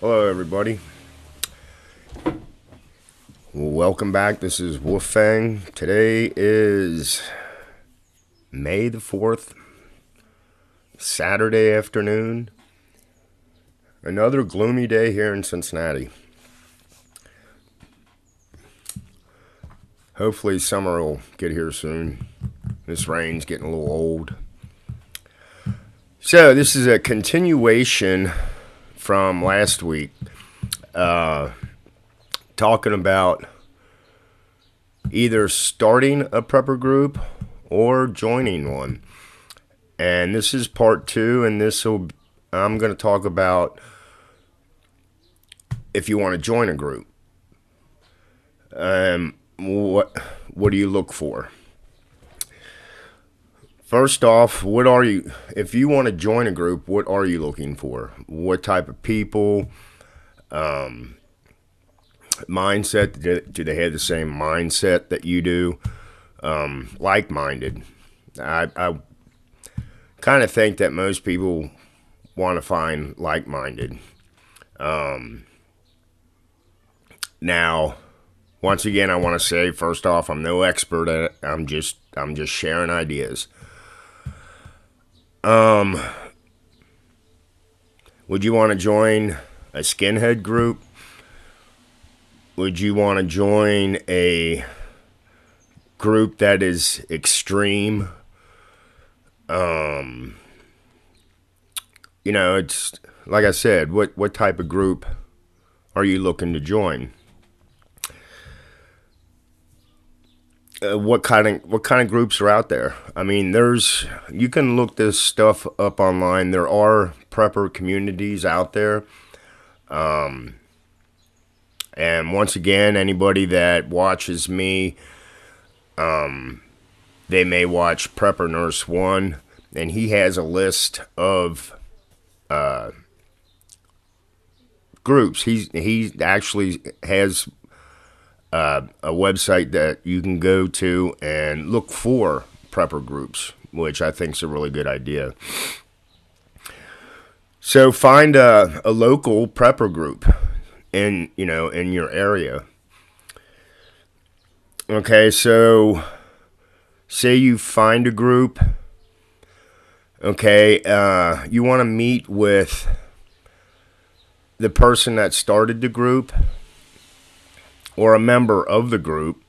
Hello, everybody. Welcome back. This is Wolfang. Today is May the 4th, Saturday afternoon. Another gloomy day here in Cincinnati. Hopefully, summer will get here soon. This rain's getting a little old. So, this is a continuation from last week. Talking about either starting a prepper group or joining one. And this is part two, and I'm going to talk about if you want to join a group. What do you look for? First off, if you want to join a group, what are you looking for? What type of people? Mindset? Do they have the same mindset that you do? Like-minded. I kind of think that most people want to find like-minded. Now, once again, I want to say first off, I'm no expert at it. I'm just sharing ideas. Would you want to join a skinhead group? Would you want to join a group that is extreme? It's like I said, what type of group are you looking to join? What kind of groups are out there? I mean, you can look this stuff up online. There are prepper communities out there. And once again, anybody that watches me, they may watch Prepper Nurse 1, and he has a list of groups. He actually has a website that you can go to and look for prepper groups, which I think is a really good idea. So find a local prepper group in your area. Okay, so say you find a group. Okay, you want to meet with the person that started the group or a member of the group.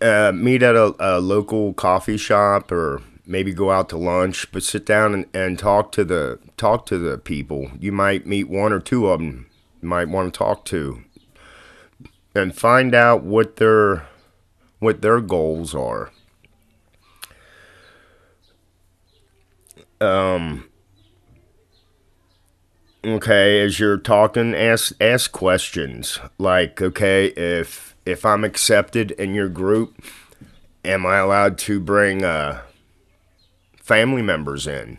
Meet at a local coffee shop or maybe go out to lunch, but sit down and talk to the people. You might meet one or two of them you might want to talk to and find out what their goals are. Okay, as you're talking, ask questions like, okay, if I'm accepted in your group, am I allowed to bring family members in?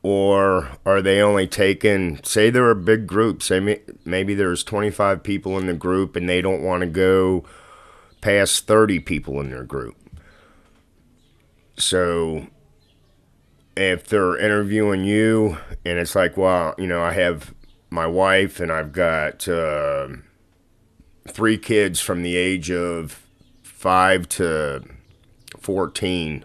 Or are they only taking, say they're a big group, say maybe there's 25 people in the group and they don't want to go past 30 people in their group. So if they're interviewing you and it's like, well, I have my wife and I've got 3 kids from the age of 5 to 14.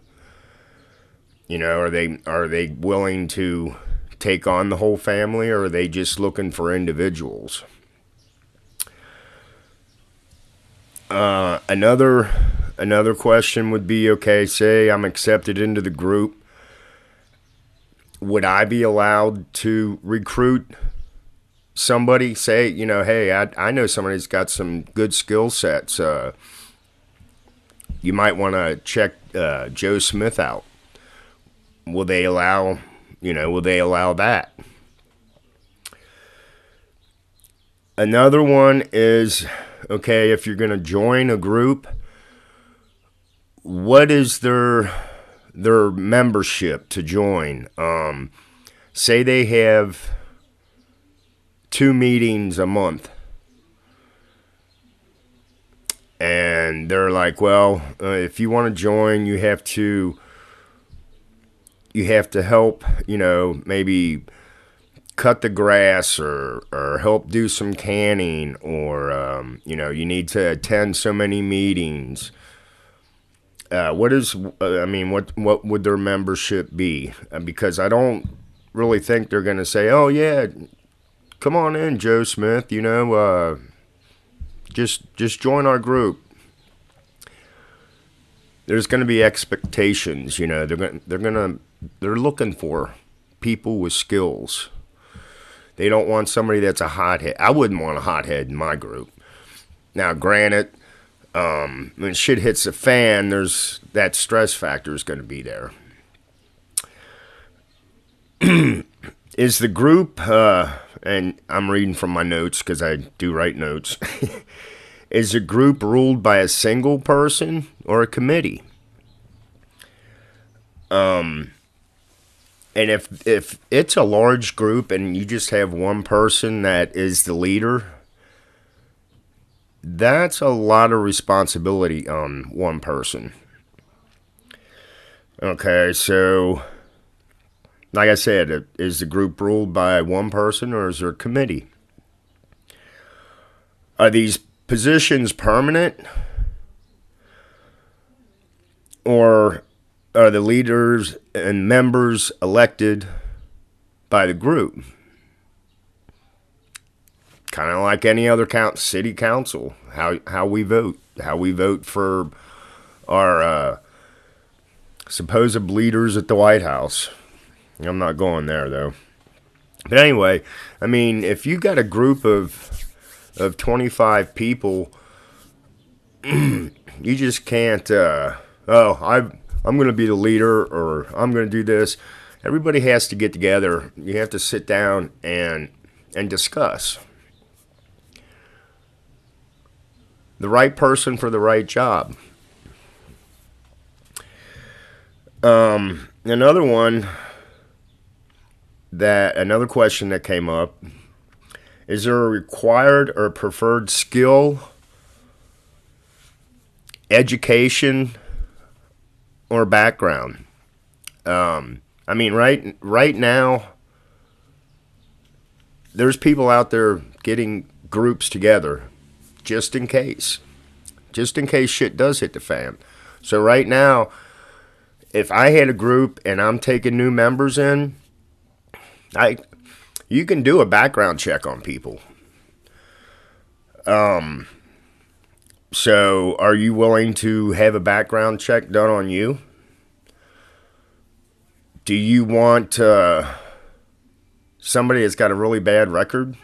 Are they willing to take on the whole family, or are they just looking for individuals? Another question would be, okay, say I'm accepted into the group. Would I be allowed to recruit somebody? Say, hey, I know somebody who's got some good skill sets. You might want to check Joe Smith out. Will they allow that? Another one is, okay, if you're going to join a group, what is their membership to join? Say they have 2 meetings a month. And they're like, well, if you want to join, you have to you have to help, maybe cut the grass or help do some canning, or you need to attend so many meetings. What would their membership be? Because I don't really think they're going to say, oh yeah, come on in, Joe Smith, just join our group. There's going to be expectations, they're looking for people with skills. They don't want somebody that's a hothead. I wouldn't want a hothead in my group. Now, granted, when shit hits the fan, there's that stress factor is going to be there. Is the group, and I'm reading from my notes because I do write notes, is the group ruled by a single person or a committee? And if it's a large group and you just have one person that is the leader, that's a lot of responsibility on one person. Okay, so like I said, is the group ruled by one person or is there a committee? Are these positions permanent? Or are the leaders and members elected by the group? Kind of like any other city council, how we vote for our supposed leaders at the White House. I'm not going there though. But anyway, I mean, if you got a group of 25 people, you just can't. I'm going to be the leader, or I'm going to do this. Everybody has to get together. You have to sit down and discuss. The right person for the right job. Another question that came up, is there a required or preferred skill, education, or background? Right now, there's people out there getting groups together just in case shit does hit the fan. So right now, if I had a group and I'm taking new members in, you can do a background check on people. So are you willing to have a background check done on you? Do you want somebody that's got a really bad record?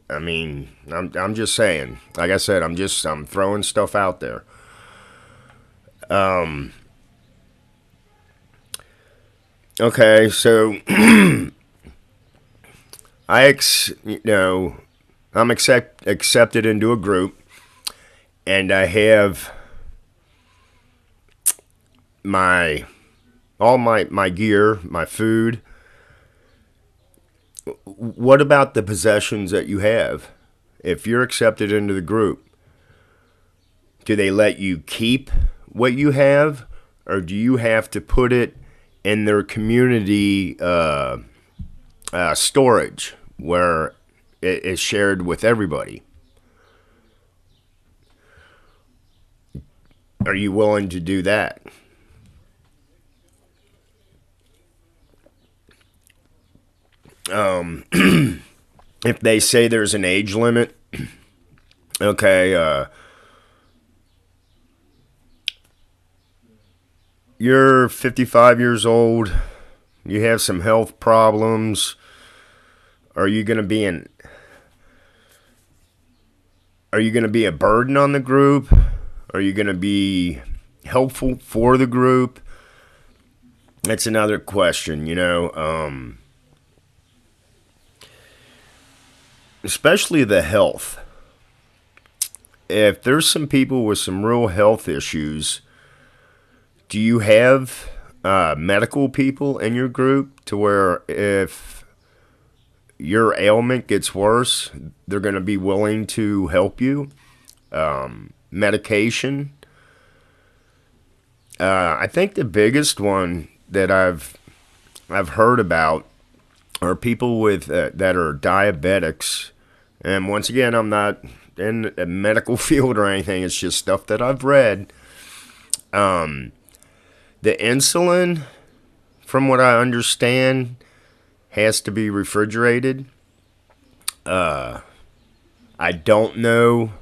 I'm just saying. Like I said, I'm throwing stuff out there. Okay, so I'm accepted into a group, and I have all my gear, my food. What about the possessions that you have? If you're accepted into the group, do they let you keep what you have, or do you have to put it in their community storage where it is shared with everybody? Are you willing to do that? If they say there's an age limit, okay, you're 55 years old, you have some health problems, are you going to be a burden on the group? Are you going to be helpful for the group? That's another question, especially the health. If there's some people with some real health issues, do you have medical people in your group to where if your ailment gets worse, they're going to be willing to help you? Medication. I think the biggest one that I've heard about are people with that are diabetics. And once again, I'm not in a medical field or anything. It's just stuff that I've read. The insulin, from what I understand, has to be refrigerated. I don't know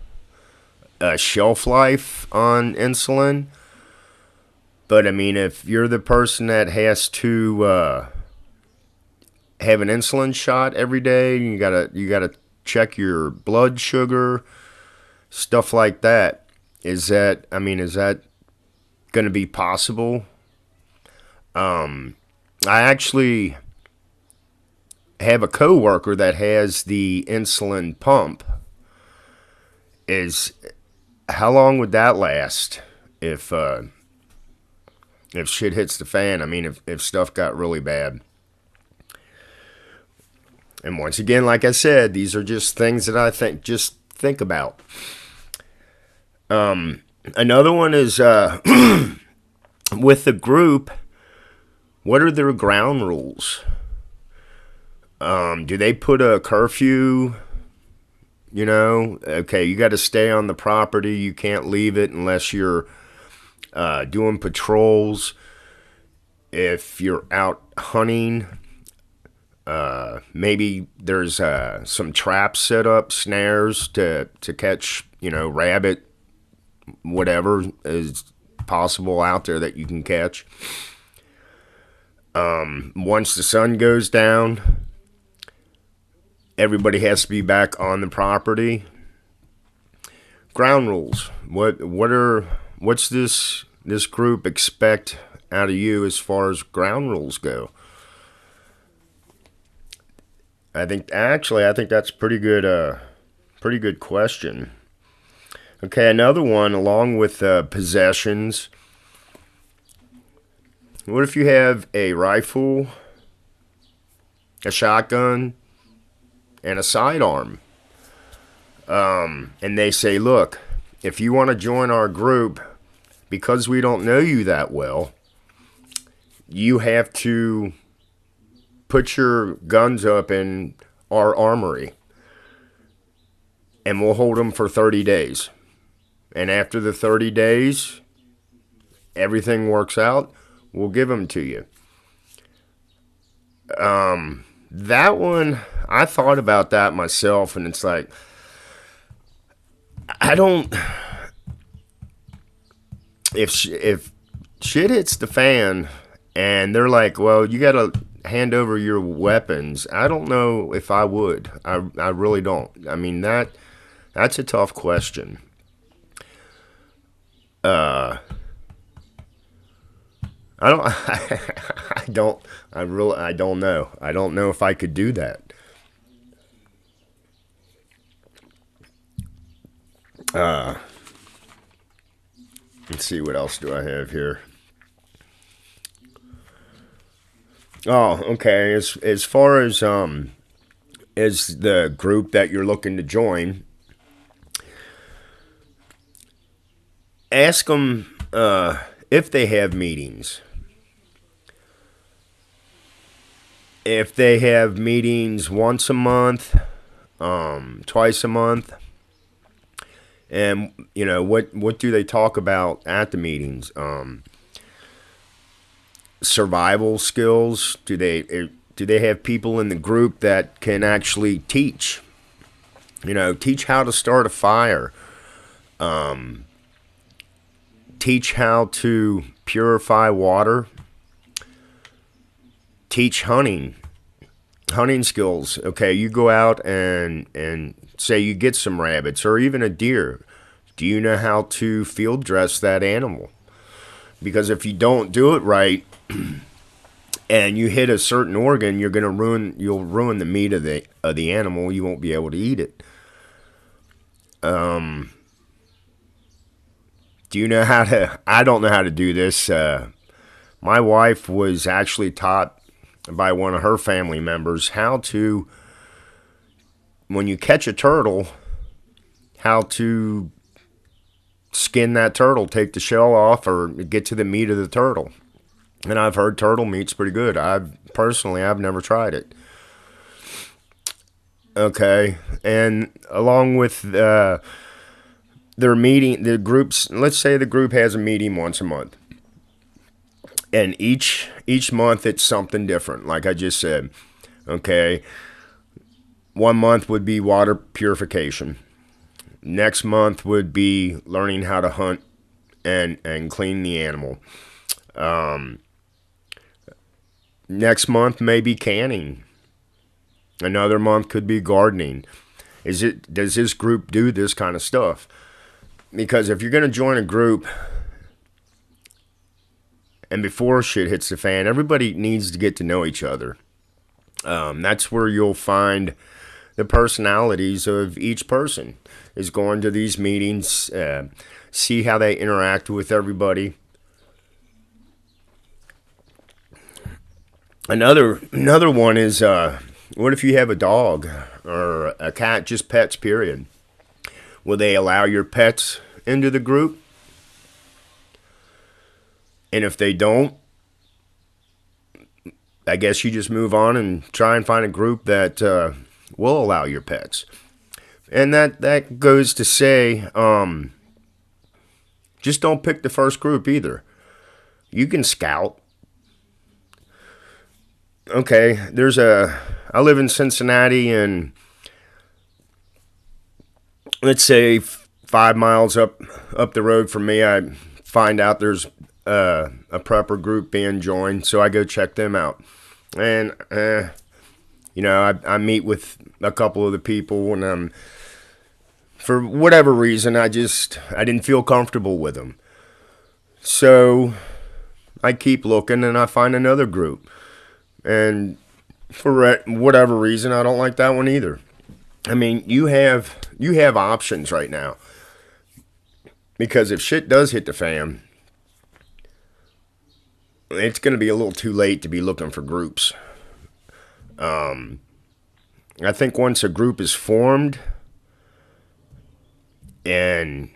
shelf life on insulin, but I mean, if you're the person that has to have an insulin shot every day, you gotta check your blood sugar, stuff like that. Is that going to be possible? I actually have a coworker that has the insulin pump. Is How long would that last if shit hits the fan? I mean, if stuff got really bad. And once again, like I said, these are just things that I think about. Another one is with the group. What are their ground rules? Do they put a curfew? Okay, you got to stay on the property. You can't leave it unless you're doing patrols. If you're out hunting, maybe there's some traps set up, snares to catch, rabbit, whatever is possible out there that you can catch. Once the sun goes down, everybody has to be back on the property. Ground rules. What's this group expect out of you as far as ground rules go? I think that's pretty good question. Okay, another one along with possessions. What if you have a rifle, a shotgun, and a sidearm? And they say, look, if you want to join our group, because we don't know you that well, you have to put your guns up in our armory, and we'll hold them for 30 days. And after the 30 days, everything works out, we'll give them to you. That one, I thought about that myself, and it's like, I don't. If shit hits the fan, and they're like, well, you got to hand over your weapons, I don't know if I would. I really don't. I mean, that's a tough question. I don't. I don't know. I don't know if I could do that. Let's see, what else do I have here? Oh, okay. As far as the group that you're looking to join, ask them if they have meetings. If they have meetings once a month, twice a month, and what do they talk about at the meetings? Survival skills. Do they have people in the group that can actually teach? Teach how to start a fire. Teach how to purify water. Teach hunting skills. Okay, you go out and say you get some rabbits or even a deer. Do you know how to field dress that animal? Because if you don't do it right and you hit a certain organ, you'll ruin the meat of the animal. You won't be able to eat it. Do you know how to? I don't know how to do this. My wife was actually taught by one of her family members how to, when you catch a turtle, how to skin that turtle, take the shell off, or get to the meat of the turtle. And I've heard turtle meat's pretty good. I've never tried it. Okay, and along with their meeting, the groups. Let's say the group has a meeting once a month, and each month it's something different. Like I just said, okay, 1 month would be water purification. Next month would be learning how to hunt and clean the animal. Next month may be canning. Another month could be gardening. Does this group do this kind of stuff? Because if you're going to join a group, and before shit hits the fan, everybody needs to get to know each other. That's where you'll find the personalities of each person, is going to these meetings, see how they interact with everybody. Another one is, what if you have a dog or a cat, just pets, period? Will they allow your pets into the group? And if they don't, I guess you just move on and try and find a group that will allow your pets. And that goes to say, just don't pick the first group either. You can scout. Okay, I live in Cincinnati, and let's say 5 miles up the road from me, I find out there's a prepper group being joined, so I go check them out. And I meet with a couple of the people, and for whatever reason, I didn't feel comfortable with them. So I keep looking, and I find another group. And for whatever reason, I don't like that one either. I mean, you have options right now. Because if shit does hit the fan, it's going to be a little too late to be looking for groups. I think once a group is formed and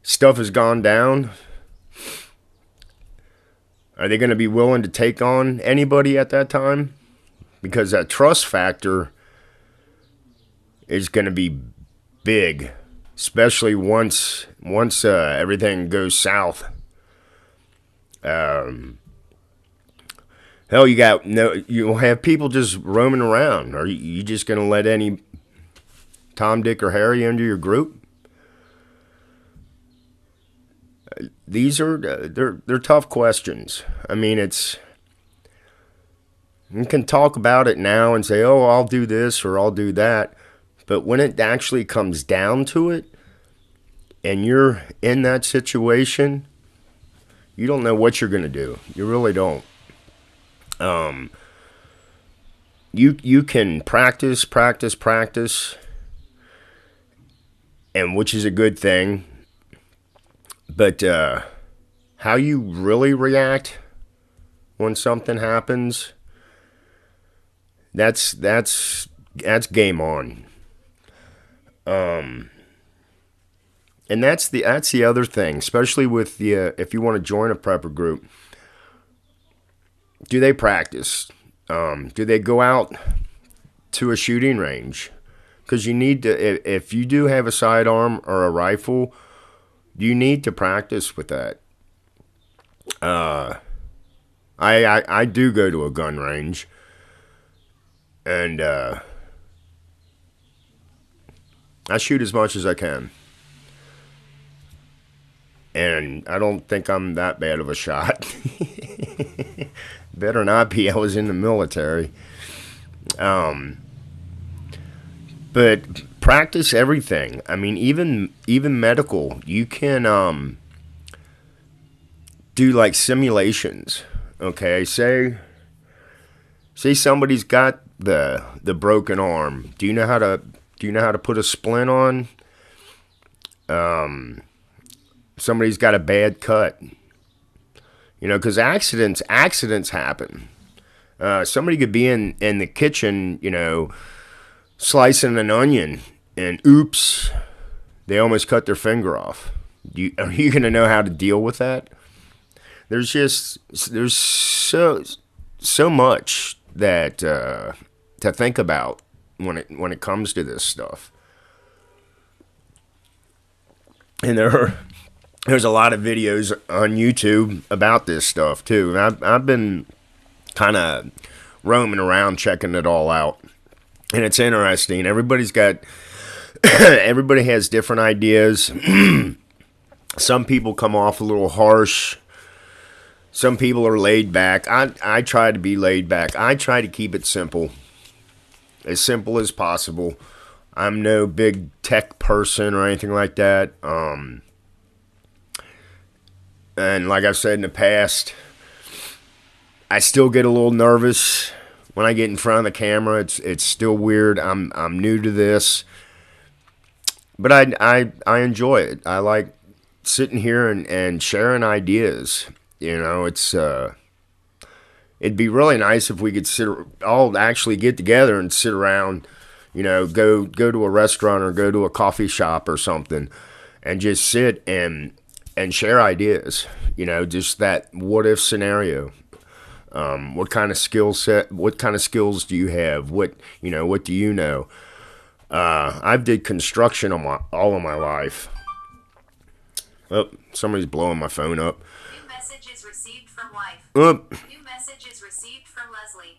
stuff has gone down, are they going to be willing to take on anybody at that time? Because that trust factor is going to be big, especially once everything goes south. Hell, you'll have people just roaming around. Are you just going to let any Tom, Dick, or Harry into your group? These are they're tough questions. I mean, you can talk about it now and say, "Oh, I'll do this or I'll do that," but when it actually comes down to it, and you're in that situation, you don't know what you're going to do. You really don't. You can practice, and which is a good thing. But how you really react when something happens, that's game on. And that's the other thing, especially with if you want to join a prepper group. Do they practice? Do they go out to a shooting range? Because you need to. If you do have a sidearm or a rifle, you need to practice with that. I do go to a gun range, and I shoot as much as I can. And I don't think I'm that bad of a shot. Better not be. I was in the military. But practice everything. I mean, even medical. You can do like simulations. Okay, say somebody's got the broken arm. Do you know how to put a splint on? Somebody's got a bad cut. Because accidents happen. Somebody could be in the kitchen, slicing an onion, and oops, they almost cut their finger off. Are you going to know how to deal with that? There's so much that to think about when it comes to this stuff. And there's a lot of videos on YouTube about this stuff too. And I've been kind of roaming around checking it all out, and it's interesting. Everybody has different ideas. Some people come off a little harsh. Some people are laid back. I try to be laid back. I try to keep it simple as possible. I'm no big tech person or anything like that. And like I've said in the past, I still get a little nervous when I get in front of the camera. It's still weird. I'm new to this, but I enjoy it. I like sitting here and sharing ideas. You know, it'd be really nice if we could all actually get together and sit around. You know, go to a restaurant or go to a coffee shop or something, and just sit and share ideas. You know, just that what if scenario. What kind of skill set? What kind of skills do you have? What do you know? I've did construction all of my life. Oh, somebody's blowing my phone up. New message is received from wife. New message is received from Leslie.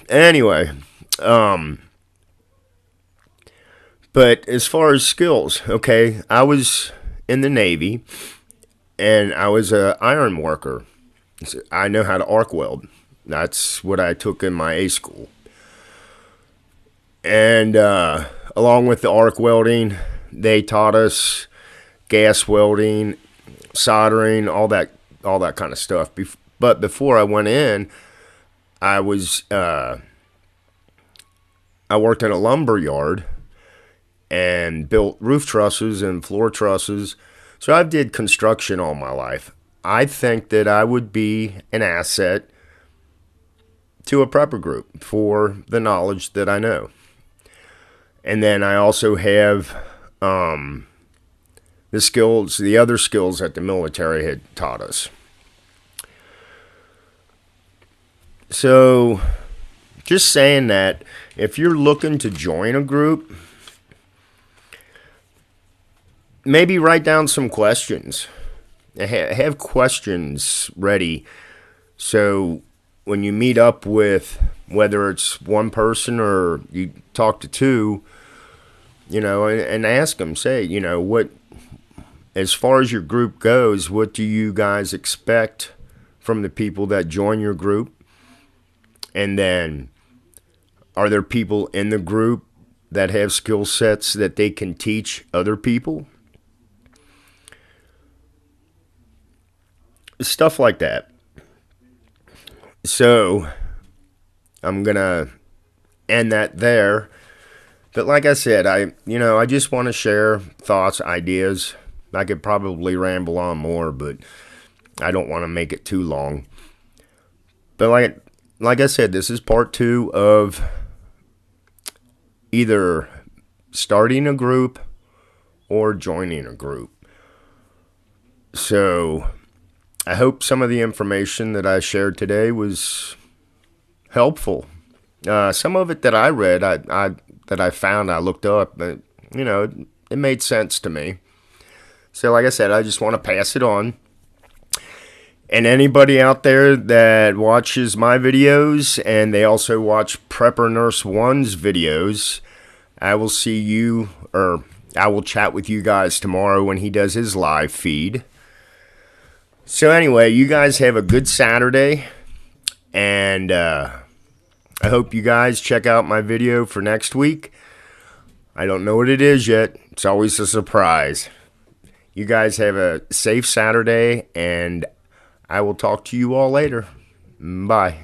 Anyway, but as far as skills, okay, I was in the Navy, and I was an iron worker. I know how to arc weld. That's what I took in my A school. And along with the arc welding, they taught us gas welding, soldering, all that kind of stuff. But before I went in, I worked in a lumber yard and built roof trusses and floor trusses. So I've did construction all my life. I think that I would be an asset to a prepper group for the knowledge that I know. And then I also have the other skills that the military had taught us. So, just saying that, if you're looking to join a group, maybe write down some questions. Have questions ready, so when you meet up with, whether it's one person or you talk to two, and ask them, say, what, as far as your group goes, what do you guys expect from the people that join your group? And then, are there people in the group that have skill sets that they can teach other people? Stuff like that. So, I'm going to end that there. But like I said, I just want to share thoughts, ideas. I could probably ramble on more, but I don't want to make it too long. But like I said, this is part 2 of either starting a group or joining a group. So, I hope some of the information that I shared today was helpful. Some of it that I read, I looked up, but, it made sense to me. So, like I said, I just want to pass it on. And anybody out there that watches my videos, and they also watch Prepper Nurse 1's videos, I will chat with you guys tomorrow when he does his live feed. So anyway, you guys have a good Saturday, and I hope you guys check out my video for next week. I don't know what it is yet. It's always a surprise. You guys have a safe Saturday, and I will talk to you all later. Bye.